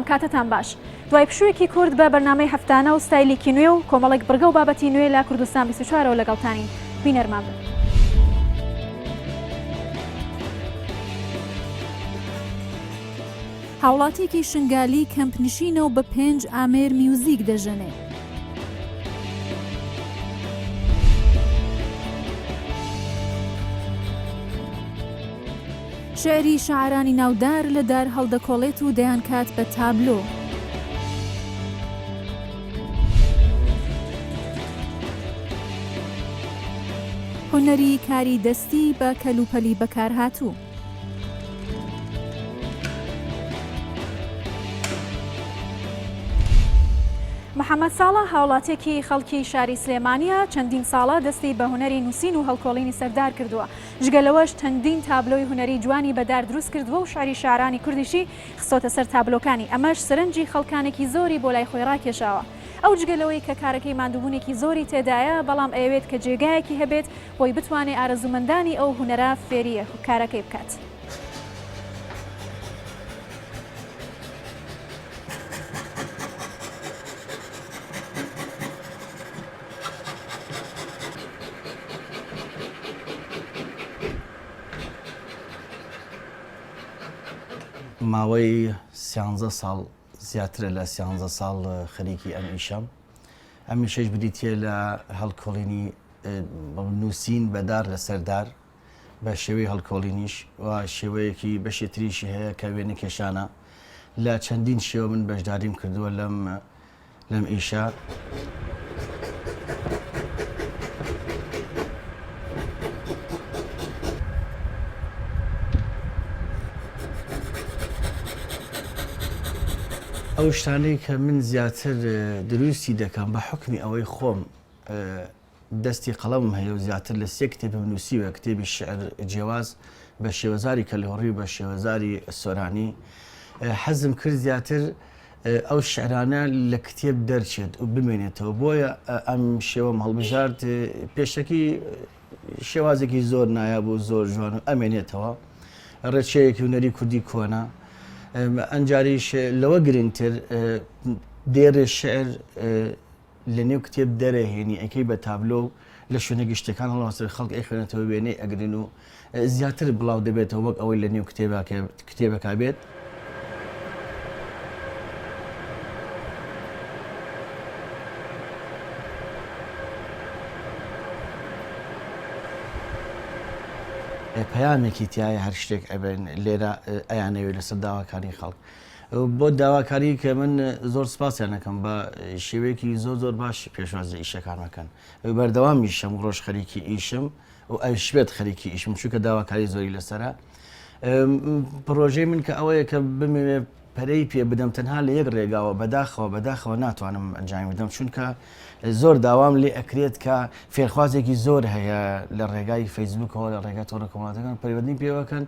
کاتتان باش. دوای پشوویەکی کورد بە بەرنامەی هەفتانە و ستایلێکی نوێ و کۆمەڵێک بڕگە و بابەتی نوێ لە کوردستان 24ەوە لەگەڵتانین. بینەرمان بن. هاوڵاتێکی شنگالی کەمپنشینە و بە 5 ئامێر میوزیک دەژەنێ. شعری شاعرانی ناودار لە دار هەڵدەکۆڵێت و دەیان کات بە تابلۆ. هونەری کاری دەستی بە کەلوپەلی بەکارهاتوو. محەممەد ساڵە هاوڵاتێکی خەڵکی شاری سلێمانیە چەندین ساڵە دەستی بە هونەری نووسین و هەڵکۆڵینی سەردار کردووە. ژگەلەوەش چەندین تابلۆی هونەری جوانی بەدار دروست کردووە و شعری شاعرانی کوردیشی خستۆتە سەر تابلۆکانی. ئەمەش سەرنجی خەڵکانێکی زۆری بۆ لای خۆی ڕاکێشاوە. ئەو جگەلەوەی کە کارەکەی ماندووبوونێکی زۆری تێدایە، بەڵام ئەوێت کە جێگایەکی هەبێت بۆی بتوانێت ئارەزومەندانی ئەو هونەرە فێریە کارەکەی بکات. ماوەی 13 ساڵ زیاترە لە 13 ساڵ خەریکی ئەم ئیشەم. ئەمیشەش بریتە لە هەڵکۆڵینی نووسین بەدار لە سەردار بە شێوەی هەڵکۆڵینیش و شێوەیەکی بەشی تریشی هەیە کە وێنە کێشانە. لە چەندین شێوە من بەشداریم کردووە لەم ئیشە. ئەو شتانەی کە من زیاتر دروستی دەکەم بە حکمی ئەوەی خۆم دەستی قەڵەم هەیە و زیاتر لە 3 کتێب نووسیوە، کتێبی شعر جیاواز بە شێوەزاری کەلهۆڕی بە شێوەزاری سۆرانی. حەزم کرد زیاتر ئەو شعرانە لە کتێب دەرچێت و بمێنێتەوە. بۆیە ئەم شێوەم هەڵبژارد پێشەکی شێوازێکی زۆر نایاب و زۆر جوان و ئەمێنێتەوە. ڕێچەیەکی هونەری کوردی کۆنا. ئەنجاریش لەوە گرنگتر دێرە شعر لە نێو کتێب دەرەهێنی ئەکەی بە تابلۆ لە شوێنە گشتەکان هەڵواسر خەڵک ئەیخوێنێتەوە وێنەی ئەگرن و زیاتر بڵاو دەبێتەوە وەک ئەوەی لە نێو کتێبەکە بێت. پەیامێکی تایە هەر شتێک ئەبێن لێرە ئەیانەوێت لەسەر داواکاری خەڵک. بۆ داواکاری کە من زۆر سپاسیان دەکەم بە شێوەیەکی زۆر باش پێشوازی ئیشەکانەکەن. بەردەوام ئیشەم ڕۆژ خەریکی ئیشم و ئەوشبێت خەریکی ئیشم چونکە داواکاری زۆری لەسەرە. پرۆژەی من کە ئەوەیە کە بمێ پەرەی پێ بدەم تەنها لە یەک ڕێگاوە بەداخەوە ناتوانم ئەنجامی بدەم، چونکە زۆر داوام لێ ئەکرێت کە فێرخوازێکی زۆر هەیە لە ڕێگای فەیسبوکەوە لە ڕێگای تۆڕە کۆمەڵاتەکان پەیوەندی پێوەکەن.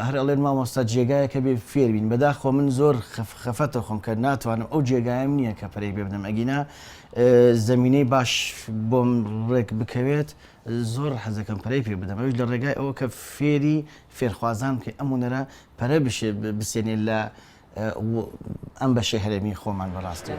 هەر ئەڵێن مامۆستا جێگایەکە بێ فێربین. بەداخۆ من زۆر خەفەتە خۆم کە ناتوانم ئەو جێگایم نییە کە پەرەی پێ بدەم. ئەگینا زەمینەی باش بۆم ڕێک بکەوێت زۆر حەزەکەم پەرەی پێ بدەم. ئەوش لە ڕێگای ئەوە کە فێری فێرخوازان کە ئەم هونەرە پەرە بسێنێت لە ئەم بەشەی هەرێمی خۆمان بەڕاستی.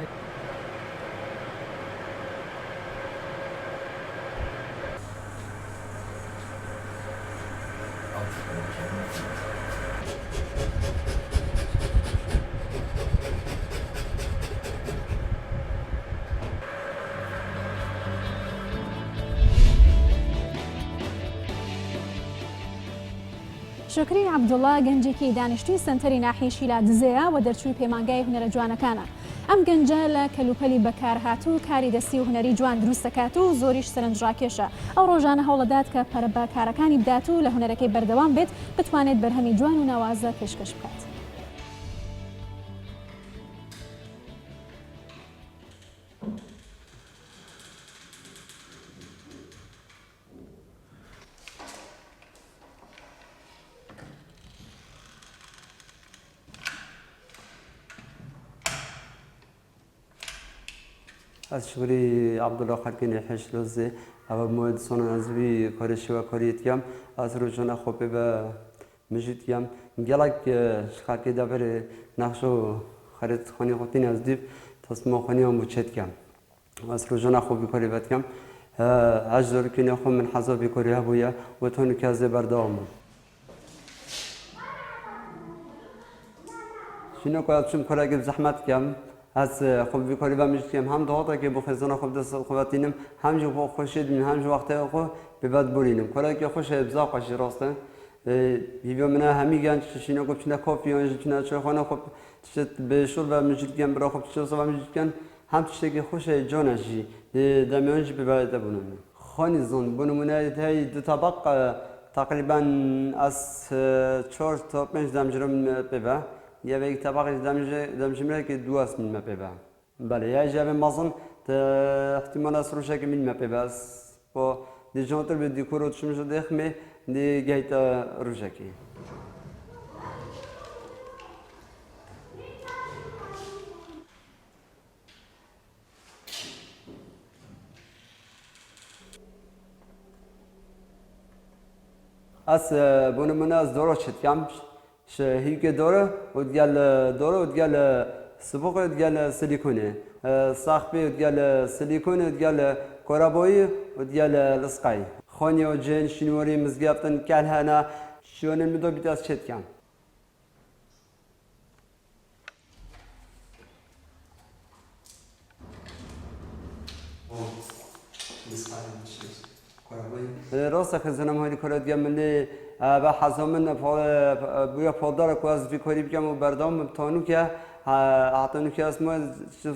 شکری عەبدوڵڵا گەنجێکی دانیشتووی سنتەری ناحیەی لە دزەیە و دەرچووی پەیمانگای هونەرە جوانەکانە. ئەم گەنجە لە کەلوپەلی بەکارهاتوو کاری دەستی و هونەری جوان دروست دەکات و زۆریش سەرنجڕاکێشە. ئەو ڕۆژانە هەوڵەدات کە پەرەبەکارەکانی بدات و لە هونەرەکەی بەردەوام بێت بتوانێت بەرهەمی جوان و ناوازە پێشکەش بکات. از شکری عبدالله خالقینی حشلوزی اما موید سونا نزوی کارشی و کاریتیم از روزانه خوبه و مجیدیم گلک خالقی دبر نقشو خرید خانی خودین از دیب تصمیم خانی هم بچت کم از روزانه خوب بکاری بد کم اجزار کنی خو من حذف بکاری هبویا و تون که از بردام شنو که چون کاری زحمت کم از خوب بکاری و میش کم هم داده که بخزانه خوب دست خوبتینم هم جو خوشید من هم جو وقت خو به بد برینم کاری که خوش ابزار قشی راسته هیچ من همی گن شنو که چنین کافی آنج چنین چه خانه خوب به شور و میجید کم برای خوب چه سوام میجید کن هم تشتكي خوش جونجي دميونج ببعد بونم خاني زون بنمونه هاي دو طبق تقريبا اس 4 تا 5 دمجرم ببا يا بيك طبق دمجمره که دو اس من ببا بله يا جاب مازن احتمال اسروشه که من ببا با دي جونتر به ديكور وتشمش دخمه دي جايتا روجاكي اس بونمونه از دورو شد کم هیچ دوره ودیال دوره ودیال سبوق ودیال سیلیکونه ساخبی ودیال سیلیکونه ودیال کارابایی ودیال لسقای خانی و جن شنواری مزگفتن کل هنا شونه میدو بیت از شد کم راست خزانم هایی کارت گم ملی به حزامن بویا پادار کوز فکری بگم و بردام تانو که حتی که اسمه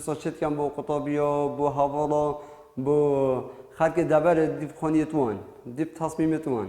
سوچت کم با قطابیا با حوالا با خرک دبر دیپ خانیتوان دیپ تصمیمتوان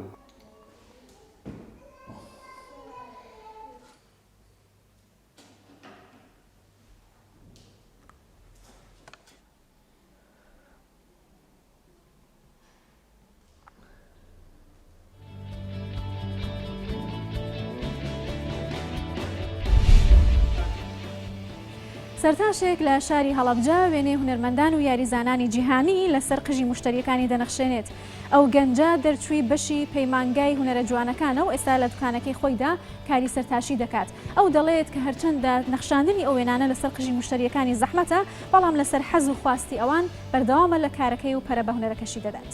سەرتاشێک لە شاری هەڵەبجە وێنەی هونەرمەندان و یاریزانانی جیهانی لەسەر قژی مشتریەکانی دەنەخشێنێت. ئەو گەنجە دەرچووی بەشی پەیمانگای هونەرە جوانەکانە و ئێستا لە دوکانەکەی خۆیدا کاری سەرتاشی دەکات. ئەو دەڵێت کە هەرچەندە نەخشاندنی ئەو وێنانە لەسەر قژی مشتریەکانی زەحمەتە، بەڵام لەسەر حەز و خواستی ئەوان بەردەوامە لە کارەکەی و پەرە بە هونەرەکەشی دەدات.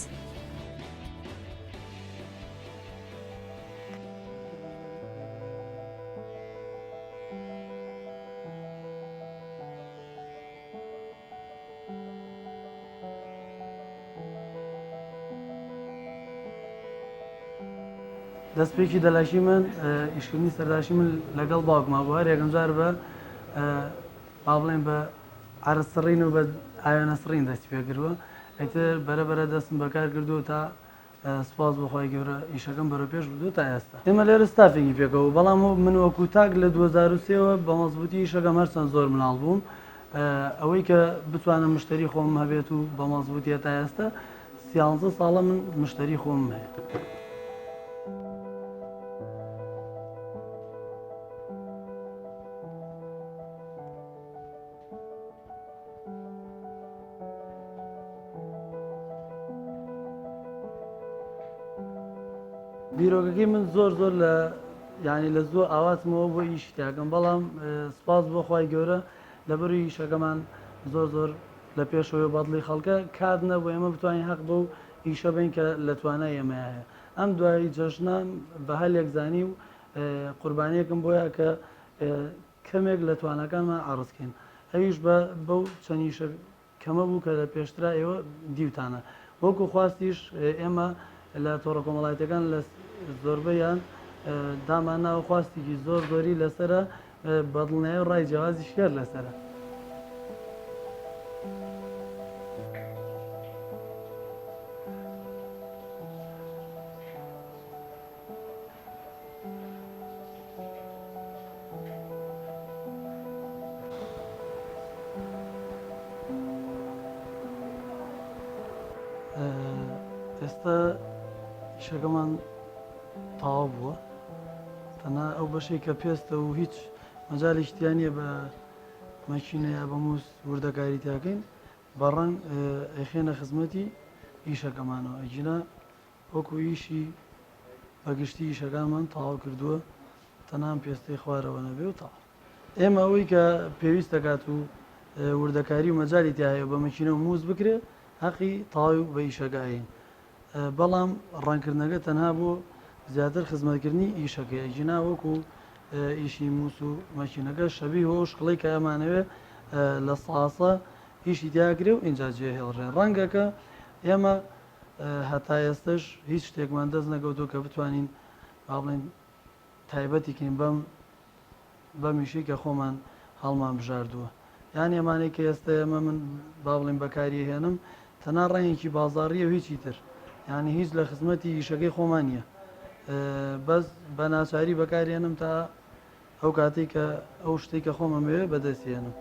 دەستپێکی دەلاشی من ئیشکردنی سەرداشی من لەگەڵ باوکما بووە یەکەم جار بە با بڵێن بە عرەسڕین و بە ئاوێنەسڕین دەستی پێکردووە ئەیتر بەرەبەرە دەستم بەکار کردو تا سپاس بۆخوای گەورە ئیشەکەم بەرەو پێش بردو تا ئێستا ئێمە لێرە ستافێکی پێکەوە بەڵام من وەکو تاک لە 2023ەوە بە مەزبوطی ئیشەکەم هەرچەند زۆر مناڵ بووم ئەوەی کە بتوانم مشتری خۆم هەبێت و بە مەزبوطیە تا ئێستا 13 ساڵە من مشتری خۆم هەیە. بیرۆکەکەی من زۆر لە یعنی لە زۆر ئاواتمەوە بۆ ئیش تاکەم بەڵام سپاس بۆ خوای گەورە لەبەروی ئیشەکەمان زۆر لە پێشەوەی بەدڵی خەڵکە کات نەبوو ئێمە بتوانین حەق بەو ئیشە بین کە لە توانای ئێمە هەیە. ئەم دوایی جەژنان بە هەلێکزانی و قوربانیەکەم بۆیە کە کەمێک لە توانەکانمان عەڕزکەین. ئەویش بەو چەند ئیشە کەمە بوو کە لە پێشترا ئێوە دیوتانە وەکو خواستیش ئێمە لە تۆڕە کۆمەڵایەتەکان لە زۆربەیان دامان ناوە خواستێکی زۆری لەسرە بەدڵنیای و ڕای جیاوازی شێر لەسرە. ئێستا ئیشەکەمان تەواو بووە تەنها ئەو بەشەی کە پێستە و هیچ مەجالی شتیانە بە مەکینەیە بە مووس وردەکاری تاکەین بەڕەنگ ئەخێنە خزمەتی ئیشەکەمانەوە ئەجینا وەکو ئیشی بەگشتی ئیشەکانمان تەواو کردووە تەنها پێستەی خوارەوە نەبێ و تەواو. ئێمە ئەوەی کە پێویست دەکات و وردەکاری و مەجای تایە بە مەکینە و موز بکرێ حەقی تاوی و بە ئیشەکەین بەڵام ڕانکردنەکە تەنها بۆ زیاتر خزمەتکردنی ئیشەکەی ژنا وەکو ئیشی مووس و مەکینەکە شەبی هۆ شقڵی کە ئەمانەوێ لە ساسە ئیشی دیاگرێ و اینجا جێ هێڵڕێن ڕەنگەکە ئێمە هەتا ئێستش هیچ شتێکمان دەست نەگەوتۆ کە بتوانین باڵێن تایبەتیکەین بەم میشی کە خۆمان هەڵمان بژاردووە یان ئەمانەی کە ئێستا ئێمە من با بڵێن بەکاری هێنم تەنها ڕێنێکی بازاڕیە هیچی تر یعنی هیچ لە خزمەتی ئیشەکەی خۆمان نییە بەس بە ناچاری بەکارێنم تا ئەو کاتێک کە ئەو شتێک کە خۆمەمەوێ بەدەستێنم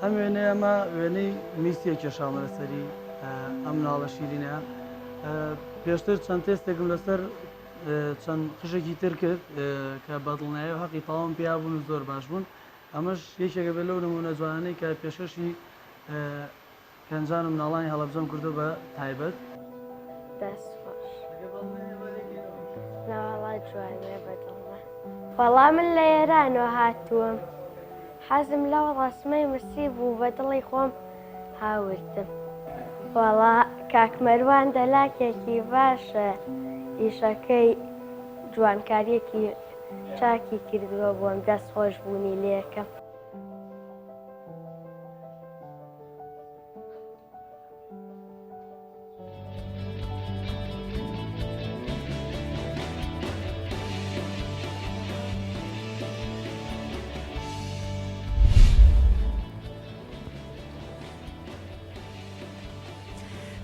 ئەم وێنەیە ئەمە وێنەی میسیە کێشامە لەسەری ئەم ناڵە شیرینەیە پێشتر چەند تێستێکم لەسەر چەند قژێکی تر کرد کە بەدڵنایە و حەقی تاوام پێیا بوون و زۆر باش بوون ئەمەش یەکێکە بێت لەو نمونە جوانانەی کە پێشەشی پێنجانم ناڵانی هەڵەبجەم کردو بە تایبەت وەڵا من لە ئێرانەوە هاتووەم حەزم لەو ڕەسمەی مسی بوو بە دڵی خۆم هاوردم وەڵا کاکمەروان دەلاکێکی باشە ئیشەکەی جوانکاریەکی چاکی کردووە بۆم دەست خۆش بوونی لێکەم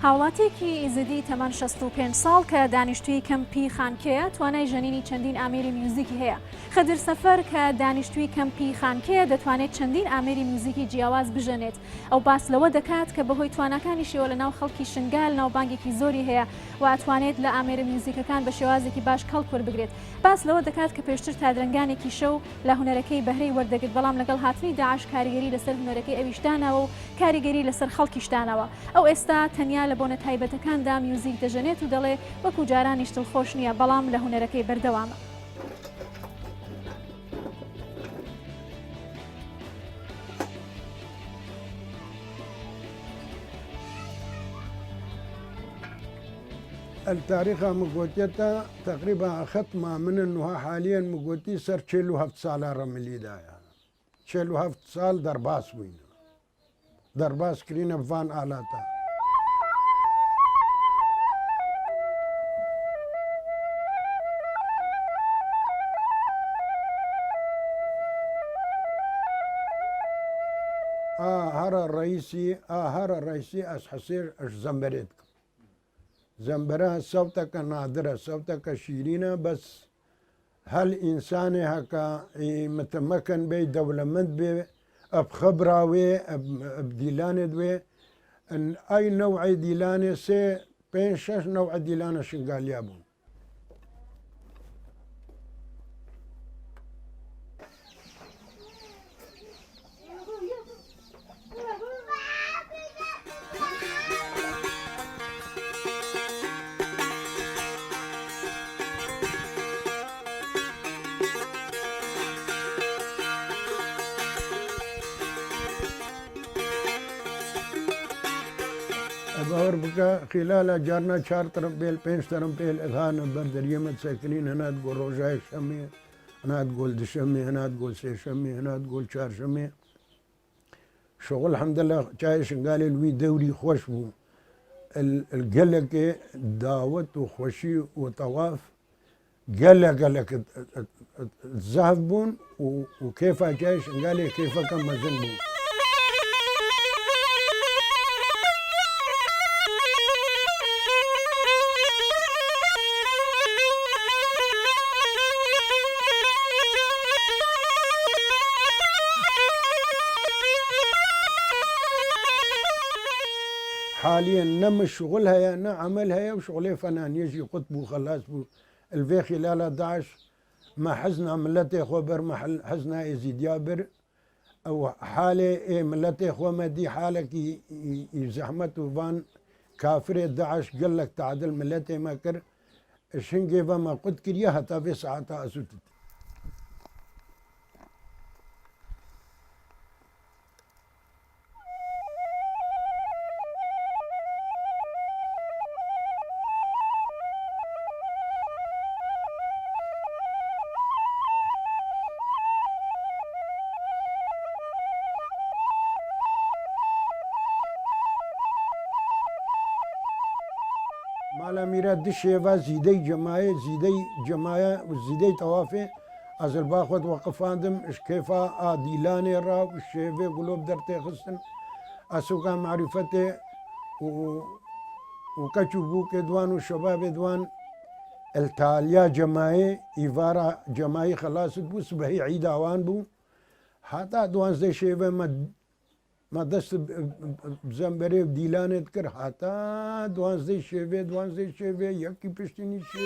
هاوڵاتێکی ئیزدی تەمەەن 65 ساڵ کە دانیشتووی کەمپی خانکەیە توانای ژەنینی چەندین ئامێری میوزیکی هەیە. خەدر سەفەر کە دانیشتووی کەمپی خانکەیە دەتوانێت چەندین ئامێری میوزیکی جیاواز بژەنێت. ئەو باس لەوە دەکات کە بەهۆی توانەکانی شێوە لە ناو خەڵکی شنگال ناوبانگێکی زۆری هەیە و ئەتوانێت لە ئامێرە میوزیکەکان بە شێوازێکی باش کەڵکوەر بگرێت. باس لەوە دەکات کە پێشتر تادرنگانێکی شەو لە هوەرەکەی بەهرەی وەردەگرت بەڵام لەگەڵ هاتنی داعش کاریگەری لەسەر هوەرەکەی ئەویشدانەوە و کاریگەری لەسەر خەڵکیشدانەوە. ئەو ئێستا تەنیا لە بۆنە تایبەتەکاندا میوزیک دەژەنێت و دەڵێ وەکو جارانیش دڵخۆش نییە بەڵام لە هوەرەکەی بەردەوامە. التاريخ مقوتيتا تقريبا ختمة من انه حاليا مقوتي صار 47 سال رملي دايا 47 سال درباس وين درباس كرينا بفان آلاتا هر الرئيسي أس حسير اش زنبريتك زنبرها صوتك نادرة صوتك شيرينة بس هل إنساني هكا متمكن بي دولمند بي بخبرة وي بديلانة دوي ان اي نوع ديلانة سي بين شش نوع ديلانة شنقال يابون باور بکا خلال جارنا 4 ترمبيل 5 ترمبيل اذهان بردريه متسكنين هنا تقول رجاء شمي هنا تقول دشمي هنا تقول سي شمي هنا تقول 4 شمي شغل الحمد لله جاي شنقال الوي دوري خوش بو القلق دعوت وخوشي وطواف قلق تذهبون وكيف جاي شنقال كيف كان مزنبون حاليا نم شغلها يا نا عملها يا وشغلها فنان يجي قطب وخلاص الفي خلال 11 ما حزنا ملتي خبر ما حزنا يزيد يابر او حاله ملتي خوما دي حالك زحمت وفان كافر داعش قال لك تعدل ملتي ما كر شنجي فما قد كريها تابي ساعتها اسوت مالا میرا دشیوا زیده جماعه و زیده توافه از الباخد وقفاندم اشكيفا عادلاني را والشيفي قلوب درتي خصن اسوكا معرفته وكاتشو بوك دوان وشباب دوان التاليا جماعي ايفارا جماعي خلاص بو صبحي عيد اوان بو حتى دوان زي شيفي ما دست بزنبري بديلانه تكر حتى دوان زي شيفي يكي بشتيني شي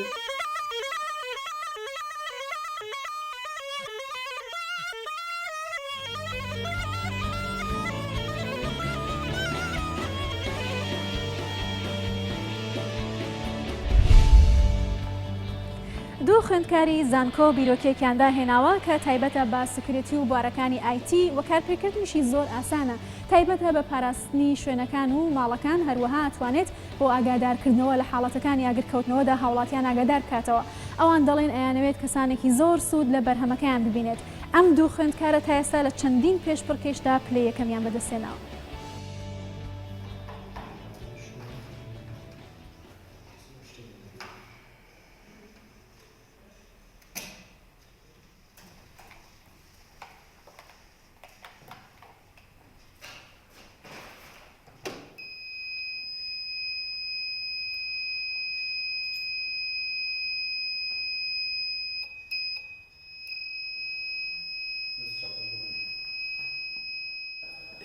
دوو خوێندکاری زانکۆ بیرۆکێکیاندا هێناوە کە تایبەتە بە سکرێتی و بوارەکانی IT و کارکردنیشی زۆر ئاسانە تایبەتە بە پاراستنی شوێنەکان و ماڵەکان هەروەها ئەتوانێت بۆ ئاگادارکردنەوە لە حاڵەتەکانی ئاگرکەوتنەوەدا هاوڵاتیان ئاگادار بکاتەوە ئەوان دەڵێن ئەیانەوێت کەسانێکی زۆر سوود لە بەرهەمەکەیان ببینێت ئەم دوو خوێندکارە تا ئێستا لە چەندین پێشبڕکێشدا پلەی یەکەمیان بەدەستێناوە.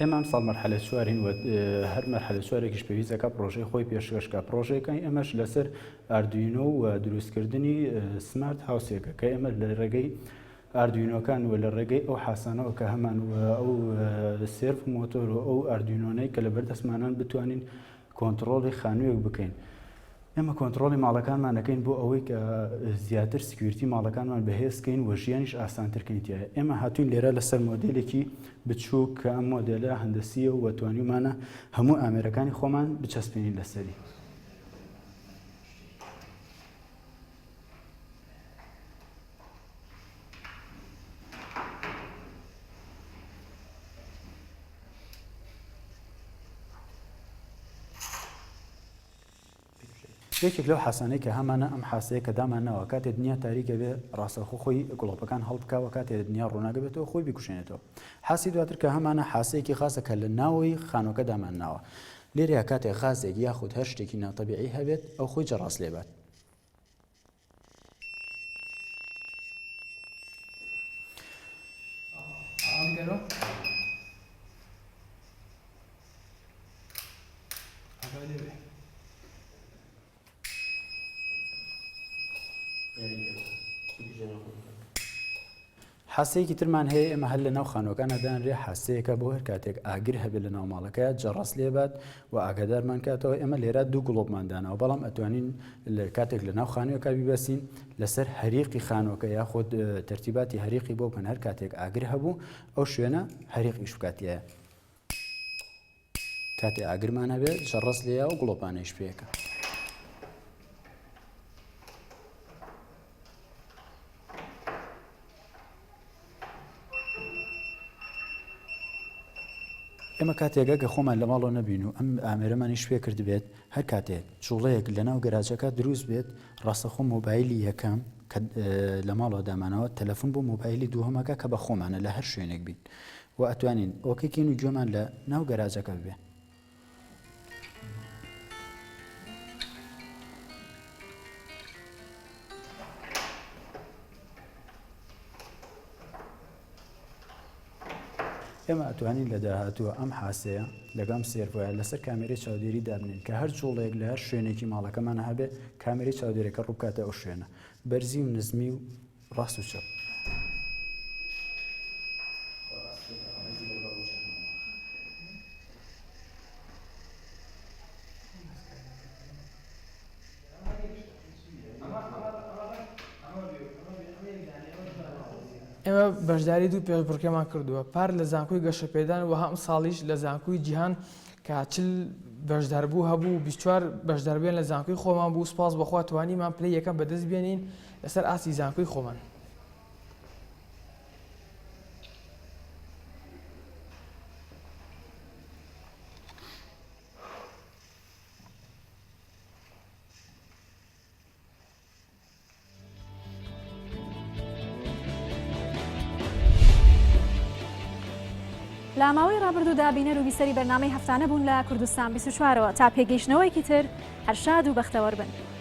ئێمە ئەم ساڵ مەرحەلە چوارین و هەر مەرحەلە چوارێکیش پێویستەکە پرۆژەی خۆی پێشکەشکە پرۆژەکەی ئەمەش لەسەر ئاردوینۆ و دروستکردنی سمارت هاوسێکە کە ئێمە لە ڕێگەی ئاردوینۆکان و لە ڕێگەی ئەو حاسانەوە کە هەمان ئەو سێرف مۆتۆر و ئەو ئاردوینۆنەی کە لە بەردەستمانان بتوانین کۆنتڕۆڵی خانوویەک بکەین. ئێمە کۆنتڕۆڵی ماڵەکانمان دەکەین بۆ ئەوەی کە زیاتر سکیورتی ماڵەکانمان بەهێزکەین و ژیانیش ئاسانترکەینتیە. ئێمە هاتوین لێرە لەسەر مۆدلێکی بچووک کە ئەم مۆدلە هەندەسیە و توانیمانە هەموو ئامێرەکانی خۆمان بچەسپێنین لەسەری. یەکێک لەو حاسانەی کە هەمانە ئەم حاسەیە کە دامانەوە کاتێ دنیا تاریکە بێ ڕاستەخۆ خۆی گوڵۆپەکان هەڵبکاوە کاتێ دنیا ڕووناکە بێتەوە خۆی بیکوشێنێتەوە. حاسی دواتر کە هەمانە حاسەیەکی خاصە کە لە ناوەی خانۆکە دامانناوە لێرە کاتێک غازێک یاخود هەر شتێکی ناتەبیعی هەبێت ئەو خۆی جەڕاست لێبات. حاسەیەکی ترمان هەیە ئێمە هەر لە ناو خانۆکانەدانرێ حاسەیەکە بۆ هەر کاتێک ئاگر هەبێت لە ناو ماڵەکە جەڕاست لێبات و ئاگادارمان کاتەوە ئێمە لێرە دوو گڵۆپماندانەوە بەڵام ئەتوانین کاتێک لە ناو خانوویەکە بیبەسین لەسەر هەریقی خانۆکە یاخود تەرتیباتی هەریقی بۆ بکەن هەر کاتێک ئاگر هەبوو ئەو شوێنە هەریقیش بکاتیایە کاتێ ئاگرمان هەبێت جەڕاست لێە و گڵۆپانەیش پێەکە. ئێمە کاتێکە کە خۆمان لە ماڵەوە نەبین و ئەم ئامێرەمانیش پێ کرد بێت هەر کاتێک جوڵەیەک لە ناو گەراجەکە دروست بێت ڕاستەخۆ مۆبایلی یەکەم کە لە ماڵەوە دامانەوە تەلەفۆن بۆ مۆبایلی دووهەمەکە کە بە خۆمانە لە هەر شوێنێک بین و ئەتوانین ئۆکەکەین و گوێمان لە ناو گەراجەکە بێ. ئێمە ئەتوانین لە داهاتووە ئەم حاسەیە لەگەم سێرڤۆیە لەسەر کامێرەی چاودێری دابنین کە هەر جوڵەیەک لە هەر شوێنێکی ماڵەکەمان هەبێ کامێرەی چاودێرەکە ڕووبکاتە ئەو شوێنە بەرزی و نزمی و ڕاست و چەپ. ئێمە بەشداری دوو پێشبڕکێمان کردووە پار لە زانکۆی گەشەپێدان و هەم ساڵیش لە زانکۆی جیهان کە چل بەشداربوو هەبوو 24 بەشداربێن لە زانکۆی خۆمان بوو سپاس بەخوا توانیمان پلەی یەکەم بەدەست بێنین لەسەر ئاسی زانکۆی خۆمان. لە ماوەی ڕابردوودا بینەر و بیسەری بەرنامەی هەفتانە بوون لە کوردستان 24ەوە تا پێگەیشتنەوەیکی تر هەر شاد و بەختەوەر بن.